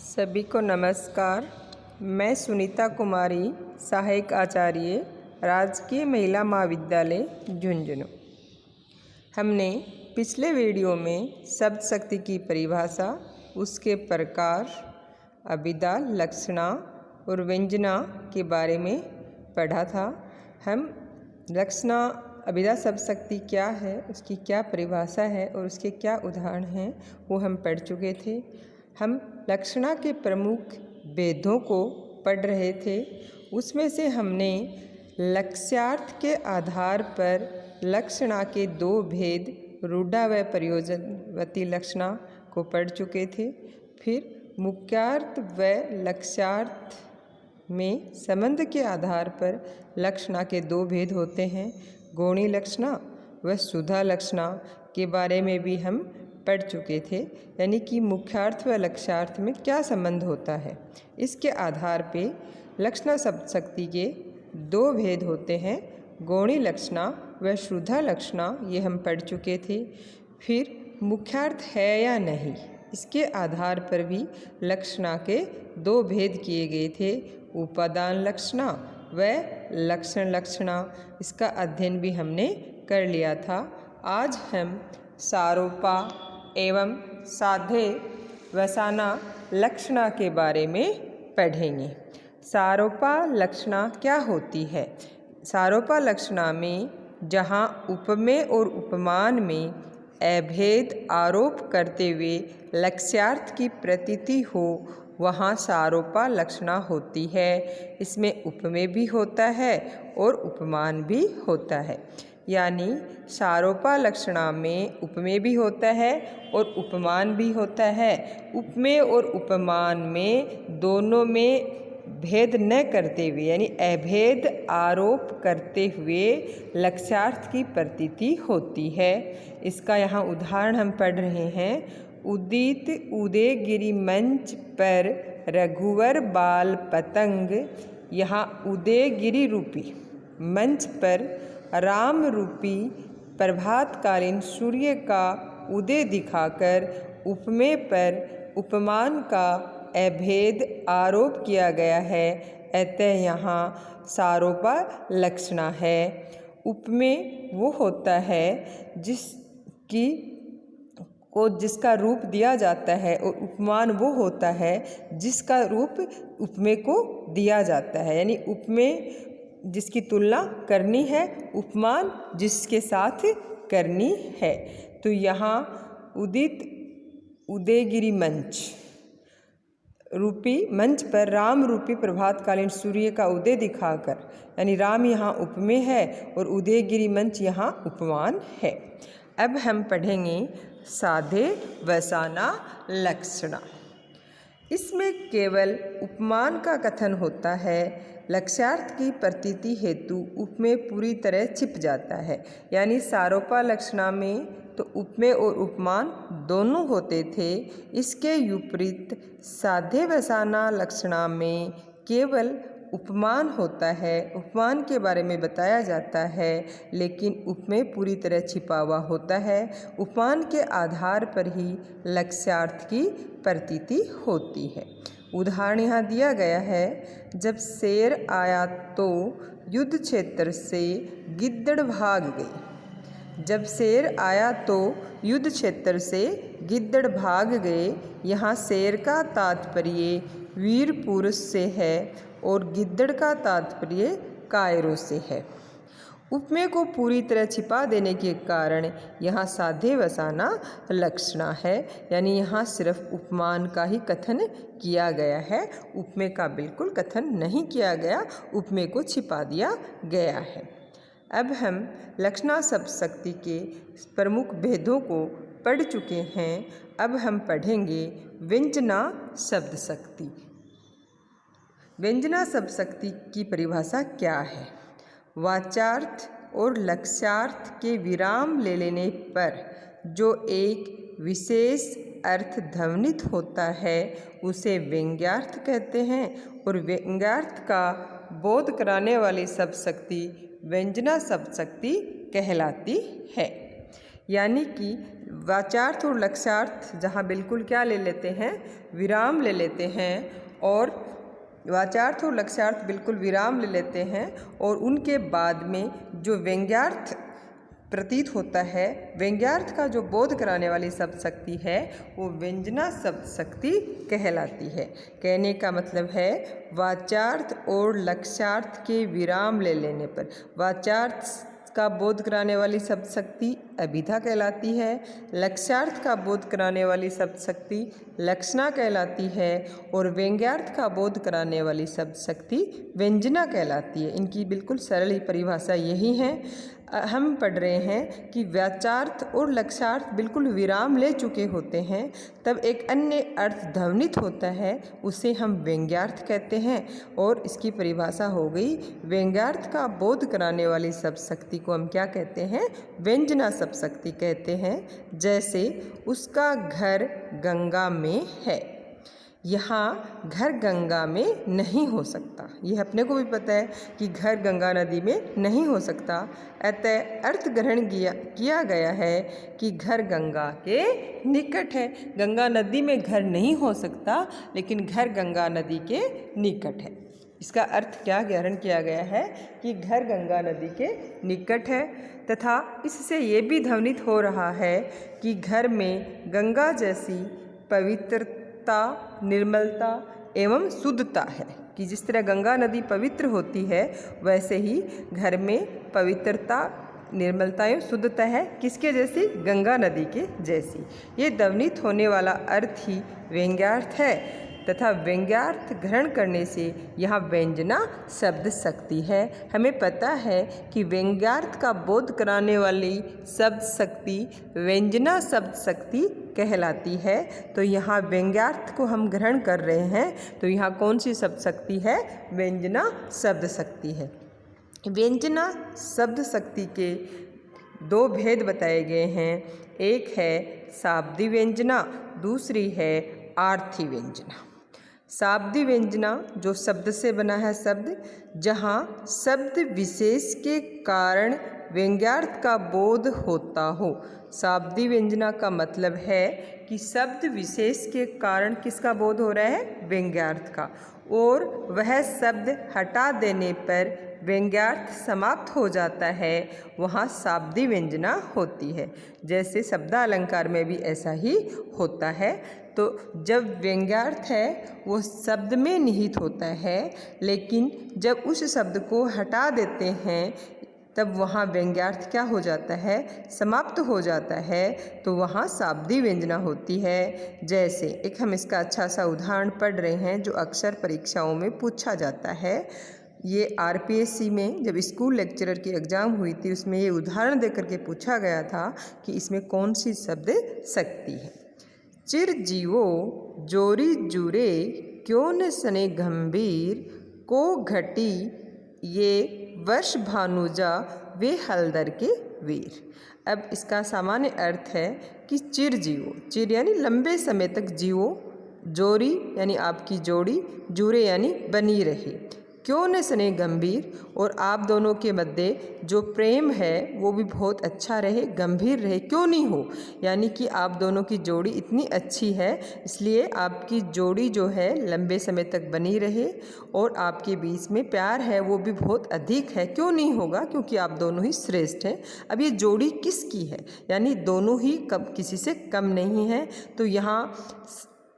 सभी को नमस्कार। मैं सुनीता कुमारी, सहायक आचार्य, राजकीय महिला महाविद्यालय झुंझुनू। हमने पिछले वीडियो में शब्द शक्ति की परिभाषा, उसके प्रकार, अभिधा, लक्षणा और व्यंजना के बारे में पढ़ा था। हम लक्षणा, अभिधा शब्द शक्ति क्या है, उसकी क्या परिभाषा है और उसके क्या उदाहरण हैं, वो हम पढ़ चुके थे। हम लक्षणा के प्रमुख भेदों को पढ़ रहे थे। उसमें से हमने लक्ष्यार्थ के आधार पर लक्षणा के दो भेद, रूढ़ा व प्रयोजनवती लक्षणा को पढ़ चुके थे। फिर मुख्यार्थ व लक्ष्यार्थ में संबंध के आधार पर लक्षणा के दो भेद होते हैं, गौणी लक्षणा व शुद्धा लक्षणा के बारे में भी हम पढ़ चुके थे। यानी कि मुख्यार्थ व लक्ष्यार्थ में क्या संबंध होता है, इसके आधार पे लक्षणा शब्द शक्ति के दो भेद होते हैं, गौणी लक्षणा व शुद्धा लक्षणा, ये हम पढ़ चुके थे। फिर मुख्यार्थ है या नहीं, इसके आधार पर भी लक्षणा के दो भेद किए गए थे, उपादान लक्षणा व लक्षण लक्षणा। इसका अध्ययन भी हमने कर लिया था। आज हम सारोपा एवं साध्यवसाना लक्षणा के बारे में पढ़ेंगे। सारोपा लक्षणा क्या होती है? सारोपा लक्षणा में जहाँ उपमेय और उपमान में अभेद आरोप करते हुए लक्ष्यार्थ की प्रतीति हो, वहाँ सारोपा लक्षणा होती है। इसमें उपमेय भी होता है और उपमान भी होता है। यानी सारोपा लक्षणा में उपमेय भी होता है और उपमान भी होता है। उपमेय और उपमान में दोनों में भेद न करते हुए, यानी अभेद आरोप करते हुए लक्ष्यार्थ की प्रतीति होती है। इसका यहाँ उदाहरण हम पढ़ रहे हैं। उदित उदयगिरि मंच पर रघुवर बाल पतंग। यहाँ उदयगिरि रूपी मंच पर राम रूपी प्रभातकालीन सूर्य का उदय दिखाकर उपमेय पर उपमान का अभेद आरोप किया गया है, अतः यहाँ सारोपा लक्षणा है। उपमेय वो होता है जिसका रूप दिया जाता है, और उपमान वो होता है जिसका रूप उपमेय को दिया जाता है। यानी उपमेय जिसकी तुलना करनी है, उपमान जिसके साथ करनी है। तो यहाँ उदित उदयगिरि मंच रूपी मंच पर राम रूपी प्रभातकालीन सूर्य का उदय दिखाकर, यानी राम यहाँ उपमेय है और उदयगिरि मंच यहाँ उपमान है। अब हम पढ़ेंगे साध्यवसाना लक्षणा। इसमें केवल उपमान का कथन होता है, लक्ष्यार्थ की प्रतीति हेतु उपमेय पूरी तरह छिप जाता है। यानी सारोपा लक्षणा में तो उपमेय और उपमान दोनों होते थे। इसके विपरीत साध्यवसाना लक्षणा में केवल उपमान होता है, उपमान के बारे में बताया जाता है, लेकिन उपमेय पूरी तरह छिपा हुआ होता है। उपमान के आधार पर ही लक्ष्यार्थ की प्रतीति होती है। उदाहरण यहाँ दिया गया है। जब शेर आया तो युद्ध क्षेत्र से गिद्दड़ भाग गई। जब शेर आया तो युद्ध क्षेत्र से गिद्दड़ भाग गए। यहाँ शेर का तात्पर्य वीर पुरुष से है और गिद्दड़ का तात्पर्य कायरों से है। उपमेय को पूरी तरह छिपा देने के कारण यहाँ साध्यवसाना लक्षणा है। यानी यहाँ सिर्फ उपमान का ही कथन किया गया है, उपमेय का बिल्कुल कथन नहीं किया गया, उपमेय को छिपा दिया गया है। अब हम लक्षणा शब्द शक्ति के प्रमुख भेदों को पढ़ चुके हैं। अब हम पढ़ेंगे व्यंजना शब्द शक्ति। व्यंजना शब्द शक्ति की परिभाषा क्या है? वाचार्थ और लक्ष्यार्थ के विराम ले लेने पर जो एक विशेष अर्थ ध्वनित होता है, उसे व्यंग्यार्थ कहते हैं, और व्यंग्यार्थ का बोध कराने वाली शब्द शक्ति व्यंजना शब्द शक्ति कहलाती है। यानी कि वाचार्थ और लक्ष्यार्थ जहाँ बिल्कुल क्या ले लेते हैं, विराम ले लेते हैं, और वाचार्थ और लक्ष्यार्थ बिल्कुल विराम ले लेते हैं, और उनके बाद में जो व्यंग्यार्थ प्रतीत होता है, व्यंग्यार्थ का जो बोध कराने वाली शब्द शक्ति है वो व्यंजना शब्द शक्ति कहलाती है। कहने का मतलब है वाचार्थ और लक्ष्यार्थ के विराम ले लेने पर वाचार्थ का बोध कराने वाली शब्द शक्ति अभिधा कहलाती है, लक्ष्यार्थ का बोध कराने वाली शब्द शक्ति लक्षणा कहलाती है, और व्यंग्यार्थ का बोध कराने वाली शब्द शक्ति व्यंजना कहलाती है। इनकी बिल्कुल सरल ही परिभाषा यही है। हम पढ़ रहे हैं कि वाचार्थ और लक्ष्यार्थ बिल्कुल विराम ले चुके होते हैं, तब एक अन्य अर्थ ध्वनित होता है, उसे हम व्यंग्यार्थ कहते हैं, और इसकी परिभाषा हो गई व्यंग्यार्थ का बोध कराने वाली शब्द शक्ति को हम क्या कहते हैं, व्यंजना शब्द शक्ति कहते हैं। जैसे उसका घर गंगा में है, यहाँ घर गंगा में नहीं हो सकता, यह अपने को भी पता है कि घर गंगा नदी में नहीं हो सकता, अतः अर्थ ग्रहण किया गया है कि घर गंगा के निकट है। गंगा नदी में घर नहीं हो सकता, लेकिन घर गंगा नदी के निकट है। इसका अर्थ क्या ग्रहण किया गया है कि घर गंगा नदी के निकट है, तथा इससे ये भी ध्वनित हो रहा है कि घर में गंगा जैसी पवित्रता, निर्मलता एवं शुद्धता है, कि जिस तरह गंगा नदी पवित्र होती है वैसे ही घर में पवित्रता, निर्मलता एवं शुद्धता है। किसके जैसी? गंगा नदी के जैसी। ये ध्वनित होने वाला अर्थ ही व्यंग्यार्थ है, तथा व्यंग्यार्थ ग्रहण करने से यहाँ व्यंजना शब्द शक्ति है। हमें पता है कि व्यंग्यार्थ का बोध कराने वाली शब्द शक्ति व्यंजना शब्द शक्ति कहलाती है। तो यहाँ व्यंग्यार्थ को हम ग्रहण कर रहे हैं, तो यहाँ कौन सी शब्द शक्ति है? व्यंजना शब्द शक्ति है। व्यंजना शब्द शक्ति के दो भेद बताए गए हैं, एक है शाब्दी व्यंजना, दूसरी है आर्थी व्यंजना। शाब्दी व्यंजना जो शब्द से बना है शब्द, जहाँ शब्द विशेष के कारण व्यंग्यार्थ का बोध होता हो। शाब्दी व्यंजना का मतलब है कि शब्द विशेष के कारण किसका बोध हो रहा है? व्यंग्यार्थ का, और वह शब्द हटा देने पर व्यंग्यार्थ समाप्त हो जाता है, वहाँ शाब्दी व्यंजना होती है। जैसे शब्दालंकार में भी ऐसा ही होता है। तो जब व्यंग्यार्थ है वो शब्द में निहित होता है, लेकिन जब उस शब्द को हटा देते हैं तब वहाँ व्यंग्यार्थ क्या हो जाता है? समाप्त हो जाता है, तो वहाँ शाब्दी व्यंजना होती है। जैसे एक हम इसका अच्छा सा उदाहरण पढ़ रहे हैं जो अक्सर परीक्षाओं में पूछा जाता है। ये आरपीएससी में जब स्कूल लेक्चरर की एग्ज़ाम हुई थी, उसमें ये उदाहरण देकर के पूछा गया था कि इसमें कौन सी शब्द शक्ति है। चिर जीवो जोरी जुरे क्यों न सने गंभीर को घटी ये वर्ष भानुजा वे हलदर के वीर। अब इसका सामान्य अर्थ है कि चिर जीवो, चिर यानी लंबे समय तक जीवो, जोरी यानी आपकी जोड़ी, जुरे यानी बनी रहे, क्यों न सने गंभीर, और आप दोनों के मध्य जो प्रेम है वो भी बहुत अच्छा रहे, गंभीर रहे, क्यों नहीं हो, यानी कि आप दोनों की जोड़ी इतनी अच्छी है इसलिए आपकी जोड़ी जो है लंबे समय तक बनी रहे, और आपके बीच में प्यार है वो भी बहुत अधिक है, क्यों नहीं होगा, क्योंकि आप दोनों ही श्रेष्ठ हैं। अब ये जोड़ी किसकी है? यानी दोनों ही किसी से कम नहीं है। तो यहाँ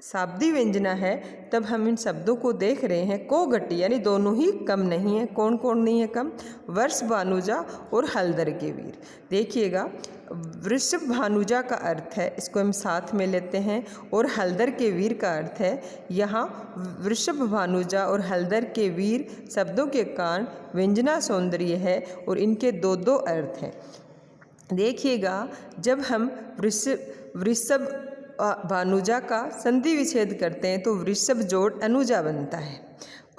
शाब्दी व्यंजना है, तब हम इन शब्दों को देख रहे हैं। को घटी यानी दोनों ही कम नहीं है। कौन कौन नहीं है कम? वर्ष भानुजा और हलदर के वीर। देखिएगा, वृषभ भानुजा का अर्थ है, इसको हम साथ में लेते हैं, और हलदर के वीर का अर्थ है। यहाँ वृषभ भानुजा और हलदर के वीर शब्दों के कारण व्यंजना सौंदर्य है, और इनके दो दो अर्थ हैं। देखिएगा, जब हम वृषभ भानुजा का संधि विच्छेद करते हैं तो वृषभ जोड़ अनुजा बनता है।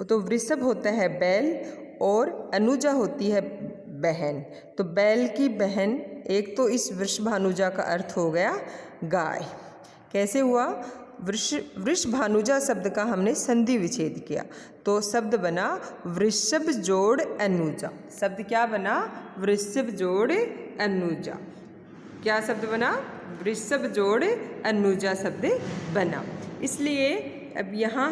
तो वृषभ होता है बैल और अनुजा होती है बहन। तो बैल की बहन, एक तो इस वृषभ भानुजा का अर्थ हो गया गाय। कैसे हुआ? वृष भानुजा शब्द का हमने संधि विच्छेद किया तो शब्द बना वृषभ जोड़ अनुजा। शब्द क्या बना? वृषभ जोड़ अनुजा। क्या शब्द बना? वृषभ जोड़ अनुजा शब्द बना। इसलिए अब यहाँ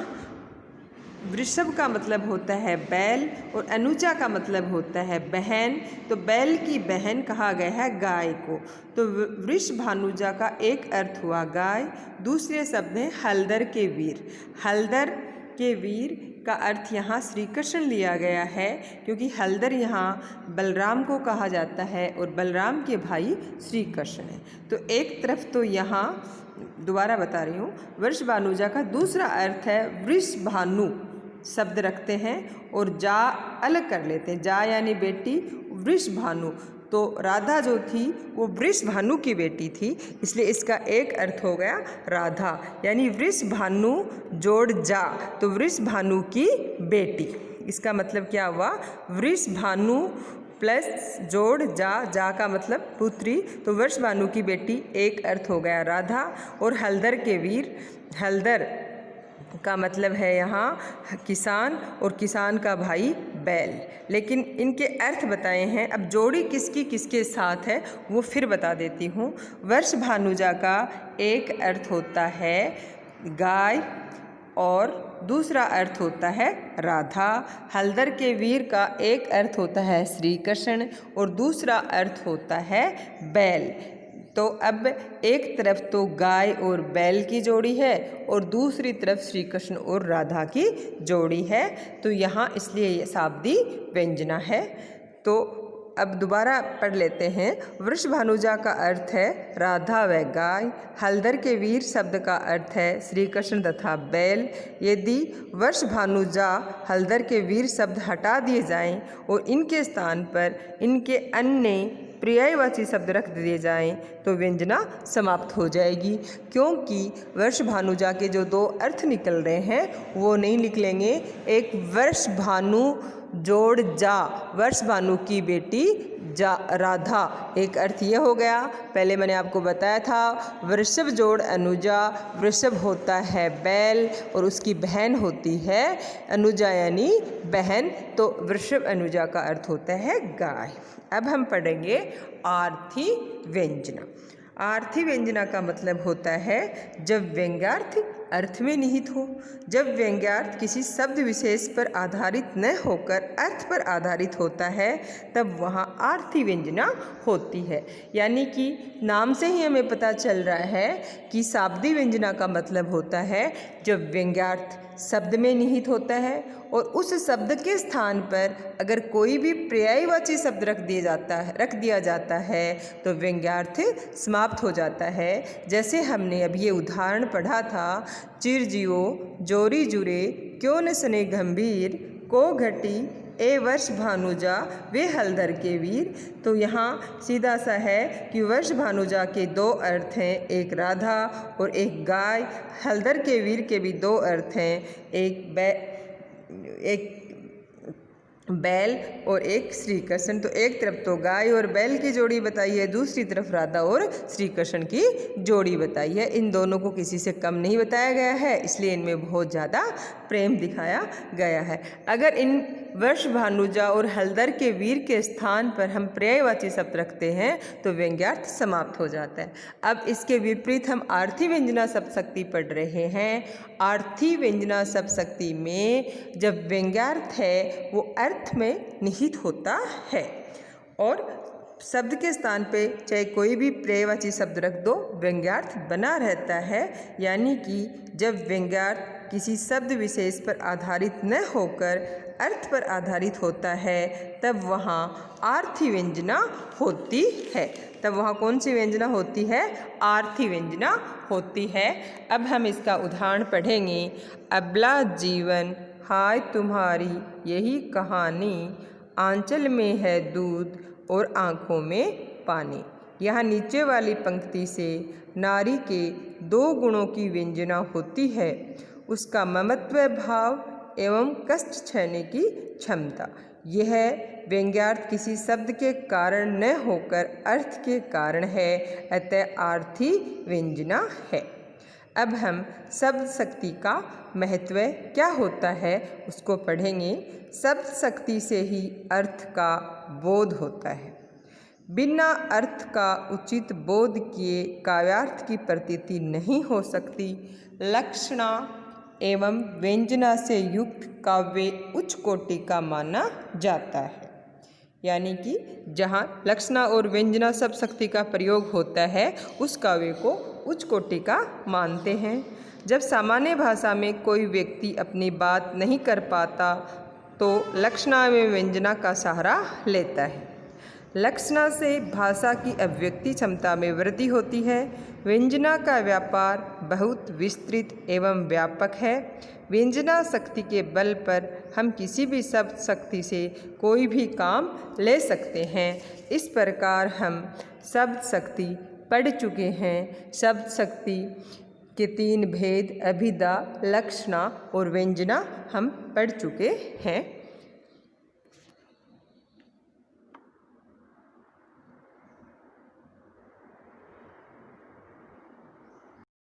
वृषभ का मतलब होता है बैल और अनुजा का मतलब होता है बहन, तो बैल की बहन कहा गया है गाय को। तो वृषभानुजा का एक अर्थ हुआ गाय, दूसरे शब्द हैं हलधर के वीर। हलधर के वीर का अर्थ यहाँ श्री कृष्ण लिया गया है, क्योंकि हलधर यहाँ बलराम को कहा जाता है और बलराम के भाई श्री कृष्ण हैं। तो एक तरफ तो यहाँ दोबारा बता रही हूँ, वृषभानुजा का दूसरा अर्थ है वृषभानु शब्द रखते हैं और जा अलग कर लेते हैं, जा यानी बेटी, वृषभानु। तो राधा जो थी वो वृषभानु की बेटी थी, इसलिए इसका एक अर्थ हो गया राधा, यानी वृषभानु जोड़ जा, तो वृषभानु की बेटी। इसका मतलब क्या हुआ, वृषभानु प्लस जोड़ जा, जा का मतलब पुत्री, तो वृषभानु की बेटी एक अर्थ हो गया राधा। और हलधर के वीर, हलधर का मतलब है यहाँ किसान और किसान का भाई बैल। लेकिन इनके अर्थ बताए हैं। अब जोड़ी किसकी किसके साथ है वो फिर बता देती हूँ। वृषभानुजा का एक अर्थ होता है गाय और दूसरा अर्थ होता है राधा। हलधर के वीर का एक अर्थ होता है श्री कृष्ण और दूसरा अर्थ होता है बैल। तो अब एक तरफ तो गाय और बैल की जोड़ी है और दूसरी तरफ श्री कृष्ण और राधा की जोड़ी है, तो यहाँ इसलिए ये शाब्दी व्यंजना है। तो अब दोबारा पढ़ लेते हैं। वृषभानुजा का अर्थ है राधा व गाय। हलधर के वीर शब्द का अर्थ है श्री कृष्ण तथा बैल। यदि वृषभानुजा हलधर के वीर शब्द हटा दिए जाएं और इनके स्थान पर इनके अन्य पर्यायवाची शब्द रख दिए जाएं तो व्यंजना समाप्त हो जाएगी, क्योंकि वृषभानुजा के जो दो अर्थ निकल रहे हैं वो नहीं निकलेंगे। एक वृषभानु जोड़ जा, वृषभानु की बेटी जा राधा, एक अर्थ ये हो गया। पहले मैंने आपको बताया था वृषभ जोड़ अनुजा, वृषभ होता है बैल और उसकी बहन होती है अनुजा यानी बहन, तो वृषभ अनुजा का अर्थ होता है गाय। अब हम पढ़ेंगे आर्थी व्यंजना। आर्थी व्यंजना का मतलब होता है जब व्यंग्यार्थ अर्थ में निहित हो। जब व्यंग्यार्थ किसी शब्द विशेष पर आधारित न होकर अर्थ पर आधारित होता है तब वहाँ आर्थी व्यंजना होती है। यानी कि नाम से ही हमें पता चल रहा है कि शाब्दी व्यंजना का मतलब होता है जब व्यंग्यार्थ शब्द में निहित होता है और उस शब्द के स्थान पर अगर कोई भी पर्यायवाची शब्द रख दिया जाता है तो व्यंग्यार्थ समाप्त हो जाता है। जैसे हमने अब ये उदाहरण पढ़ा था, चिर जियो जोरी जुरे क्यों न सने गंभीर को घटी ए वृषभानुजा वे हलधर के वीर। तो यहाँ सीधा सा है कि वृषभानुजा के दो अर्थ हैं, एक राधा और एक गाय। हलधर के वीर के भी दो अर्थ हैं, एक बैल और एक श्री कृष्ण। तो एक तरफ तो गाय और बैल की जोड़ी बताई है, दूसरी तरफ राधा और श्री कृष्ण की जोड़ी बताई है। इन दोनों को किसी से कम नहीं बताया गया है, इसलिए इनमें बहुत ज़्यादा प्रेम दिखाया गया है। अगर इन वृषभानुजा और हलधर के वीर के स्थान पर हम पर्यायवाची शब्द रखते हैं तो व्यंग्यार्थ समाप्त हो जाता है। अब इसके विपरीत हम आर्थी व्यंजना शब्दशक्ति पढ़ रहे हैं। आर्थी व्यंजना शब्दशक्ति में जब व्यंग्यार्थ है वो अर्थ में निहित होता है और शब्द के स्थान पे चाहे कोई भी पर्यायवाची शब्द रख दो व्यंग्यार्थ बना रहता है। यानी कि जब व्यंग्यार्थ किसी शब्द विशेष पर आधारित न होकर अर्थ पर आधारित होता है तब वहाँ आर्थी व्यंजना होती है। तब वहाँ कौन सी व्यंजना होती है? आर्थी व्यंजना होती है। अब हम इसका उदाहरण पढ़ेंगे। अबला जीवन हाय तुम्हारी यही कहानी, आंचल में है दूध और आँखों में पानी। यहाँ नीचे वाली पंक्ति से नारी के दो गुणों की व्यंजना होती है, उसका ममत्व भाव एवं कष्ट सहने की क्षमता। यह व्यंग्यार्थ किसी शब्द के कारण न होकर अर्थ के कारण है, अतः आर्थी व्यंजना है। अब हम शब्द शक्ति का महत्व क्या होता है उसको पढ़ेंगे। शब्द शक्ति से ही अर्थ का बोध होता है। बिना अर्थ का उचित बोध किए काव्यार्थ की प्रतीति नहीं हो सकती। लक्षणा एवं व्यंजना से युक्त काव्य उच्च कोटि का माना जाता है। यानी कि जहाँ लक्षणा और व्यंजना सब शक्ति का प्रयोग होता है उस काव्य को उच्च कोटि का मानते हैं। जब सामान्य भाषा में कोई व्यक्ति अपनी बात नहीं कर पाता तो लक्षणा में व्यंजना का सहारा लेता है। लक्षणा से भाषा की अभिव्यक्ति क्षमता में वृद्धि होती है। व्यंजना का व्यापार बहुत विस्तृत एवं व्यापक है। व्यंजना शक्ति के बल पर हम किसी भी शब्द शक्ति से कोई भी काम ले सकते हैं। इस प्रकार हम शब्द शक्ति पढ़ चुके हैं। शब्द शक्ति के 3 भेद अभिधा, लक्षणा और व्यंजना हम पढ़ चुके हैं।